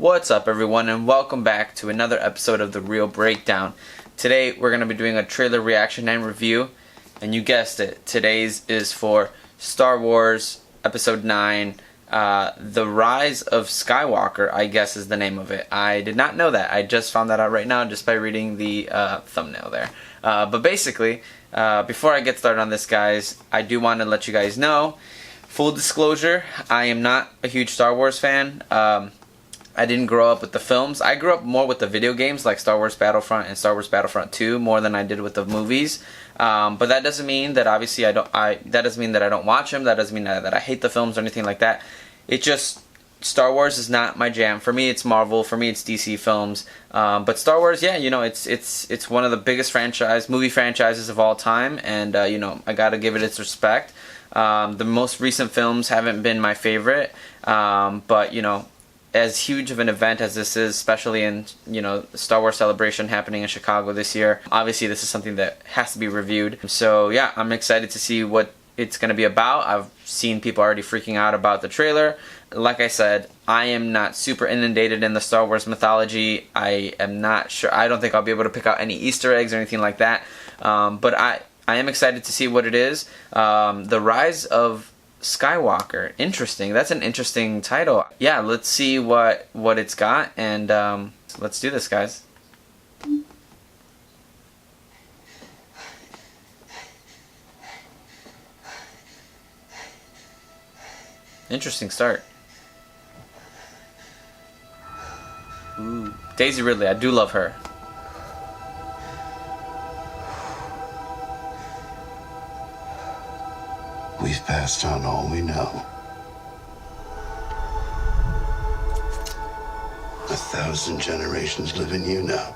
What's up, everyone, and welcome back to another episode of The Real Breakdown. Today we're going to be doing a trailer reaction and review, and you guessed it, today's is for Star Wars Episode 9, The Rise of Skywalker, I guess is the name of it. I did not know that. I just found that out right now just by reading the thumbnail there. But basically, before I get started on this, guys, I do want to let you guys know, full disclosure, I am not a huge Star Wars fan. I didn't grow up with the films. I grew up more with the video games like Star Wars Battlefront and Star Wars Battlefront 2 more than I did with the movies. But that doesn't mean that obviously that doesn't mean that I don't watch them. That doesn't mean that I hate the films or anything like that. It just, Star Wars is not my jam. For me, it's Marvel. For me, it's DC films. But Star Wars, yeah, you know, it's one of the biggest movie franchises of all time, and you know, I gotta give it its respect. The most recent films haven't been my favorite, but you know, as huge of an event as this is, especially in, you know, the Star Wars Celebration happening in Chicago this year, obviously this is something that has to be reviewed. So yeah, I'm excited to see what it's going to be about. I've seen people already freaking out about the trailer. Like I said, I am not super inundated in the Star Wars mythology. I am not sure. I don't think I'll be able to pick out any Easter eggs or anything like that. But I am excited to see what it is. The Rise of Skywalker. Interesting. That's an interesting title. Yeah, let's see what it's got, and let's do this, guys. Interesting start. Ooh, Daisy Ridley. I do love her. We've passed on all we know. 1,000 generations live in you now.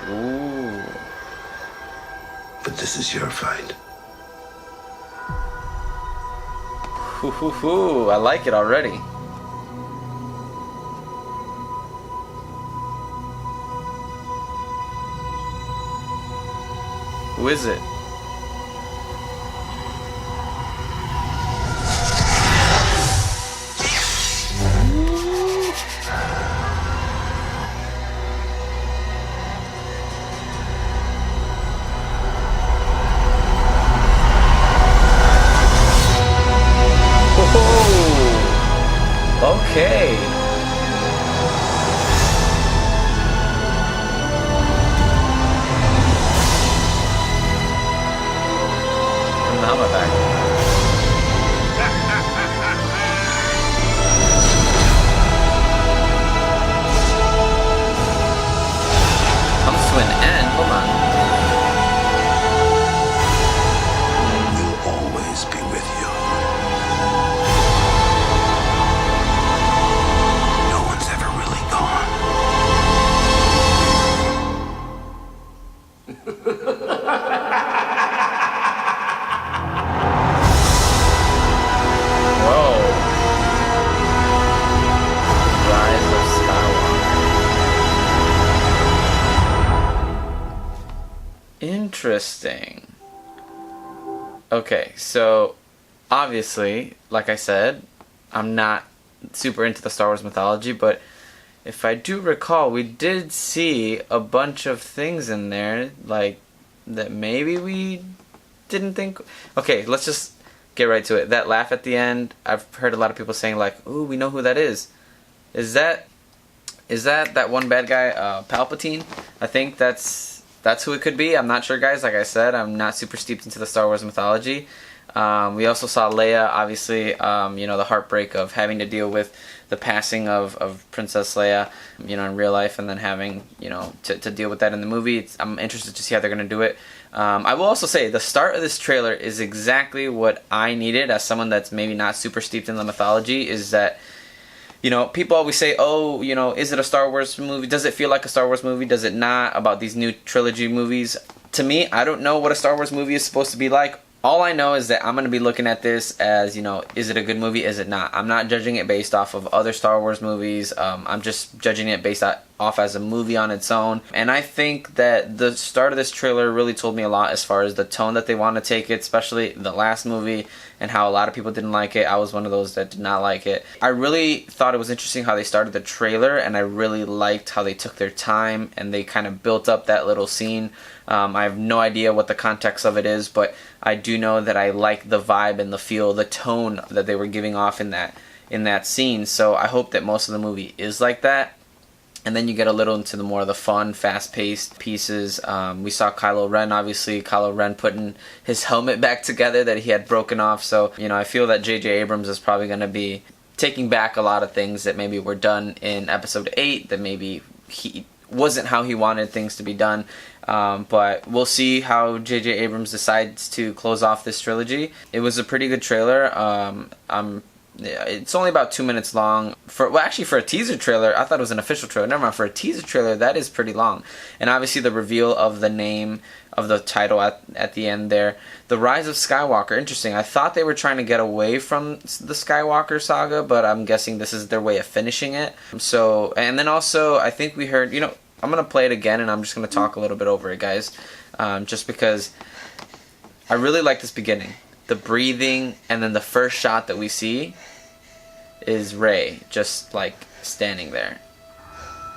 Ooh. But this is your fight. I like it already. Who is it? Okay. And now I'm back. Comes to an end. Hold on. We'll always be with you. Interesting. Okay, so obviously, like I said, I'm not super into the Star Wars mythology, but if I do recall, we did see a bunch of things in there, like, that maybe we didn't think. Okay, let's just get right to it. That laugh at the end, I've heard a lot of people saying, like, ooh, we know who that is. Is that one bad guy, Palpatine? I think that's who it could be. I'm not sure, guys. Like I said, I'm not super steeped into the Star Wars mythology. We also saw Leia, obviously, you know, the heartbreak of having to deal with the passing of Princess Leia, you know, in real life, and then having, you know, to deal with that in the movie. I'm interested to see how they're going to do it. I will also say, the start of this trailer is exactly what I needed as someone that's maybe not super steeped in the mythology, is that, you know, people always say, oh, you know, is it a Star Wars movie? Does it feel like a Star Wars movie? Does it not? About these new trilogy movies. To me, I don't know what a Star Wars movie is supposed to be like. All I know is that I'm going to be looking at this as, you know, is it a good movie? Is it not? I'm not judging it based off of other Star Wars movies. I'm just judging it based off as a movie on its own. And I think that the start of this trailer really told me a lot as far as the tone that they want to take it, especially the last movie and how a lot of people didn't like it. I was one of those that did not like it. I really thought it was interesting how they started the trailer, and I really liked how they took their time and they kind of built up that little scene. I have no idea what the context of it is, but I do know that I like the vibe and the feel, the tone that they were giving off in that scene. So I hope that most of the movie is like that. And then you get a little into the more of the fun, fast-paced pieces. We saw Kylo Ren, obviously. Kylo Ren putting his helmet back together that he had broken off. So, I feel that J.J. Abrams is probably going to be taking back a lot of things that maybe were done in Episode 8 that maybe he wasn't how he wanted things to be done. But we'll see how J.J. Abrams decides to close off this trilogy. It was a pretty good trailer. It's only about 2 minutes long. For a teaser trailer, I thought it was an official trailer. Never mind, for a teaser trailer, that is pretty long. And obviously the reveal of the name of the title at the end there. The Rise of Skywalker, interesting. I thought they were trying to get away from the Skywalker saga, but I'm guessing this is their way of finishing it. So, and then also, I think we heard, I'm going to play it again, and I'm just going to talk a little bit over it, guys. Just because I really like this beginning. The breathing, and then the first shot that we see is Rey just like standing there.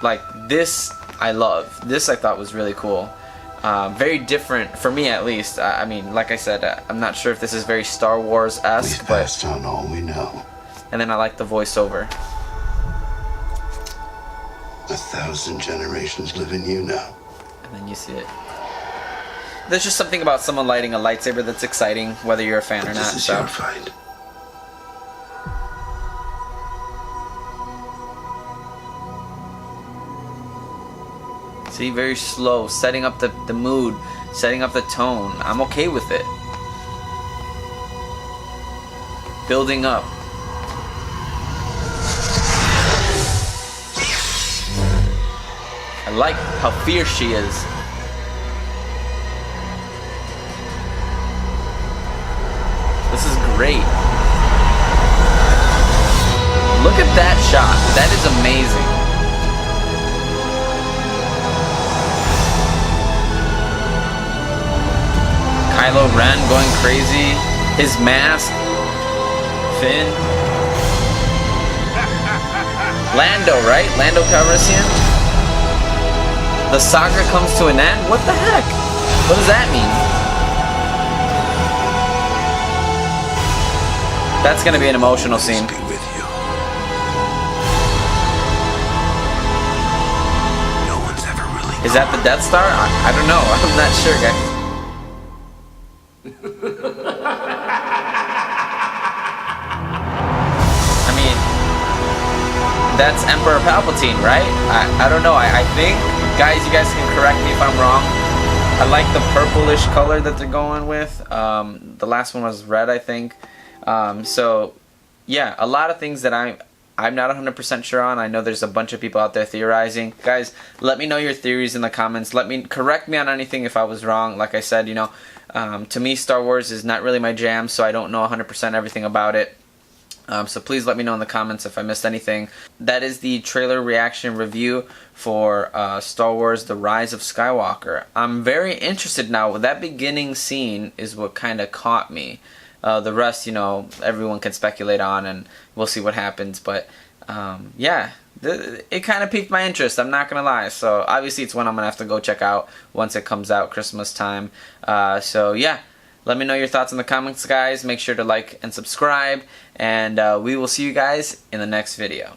Like this I love. This I thought was really cool. Very different for me at least. I mean, like I said, I'm not sure if this is very Star Wars-esque, We've passed on all we know. And then I like the voiceover. 1,000 generations live in you now. And then you see it. There's just something about someone lighting a lightsaber that's exciting, whether you're a fan or not. This is your fight. See, very slow, setting up the mood, setting up the tone. I'm okay with it. Building up. I like how fierce she is. This is great. Look at that shot. That is amazing. Kylo Ren going crazy. His mask. Finn. Lando, right? Lando Calrissian. The saga comes to an end? What the heck? What does that mean? That's gonna be an emotional scene. Be with you. No one's ever really. Is that the Death Star? I don't know. I'm not sure, guys. I mean, that's Emperor Palpatine, right? I don't know. I think, guys, you guys can correct me if I'm wrong. I like the purplish color that they're going with. The last one was red, I think. So, yeah, a lot of things that I'm not 100% sure on. I know there's a bunch of people out there theorizing. Guys, let me know your theories in the comments. Correct me on anything if I was wrong. Like I said, to me, Star Wars is not really my jam, so I don't know 100% everything about it. So please let me know in the comments if I missed anything. That is the trailer reaction review for Star Wars The Rise of Skywalker. I'm very interested now. That beginning scene is what kind of caught me. The rest, everyone can speculate on, and we'll see what happens. But, yeah, it kind of piqued my interest, I'm not going to lie. So, obviously, it's one I'm going to have to go check out once it comes out, Christmas time. So, yeah, let me know your thoughts in the comments, guys. Make sure to like and subscribe, and we will see you guys in the next video.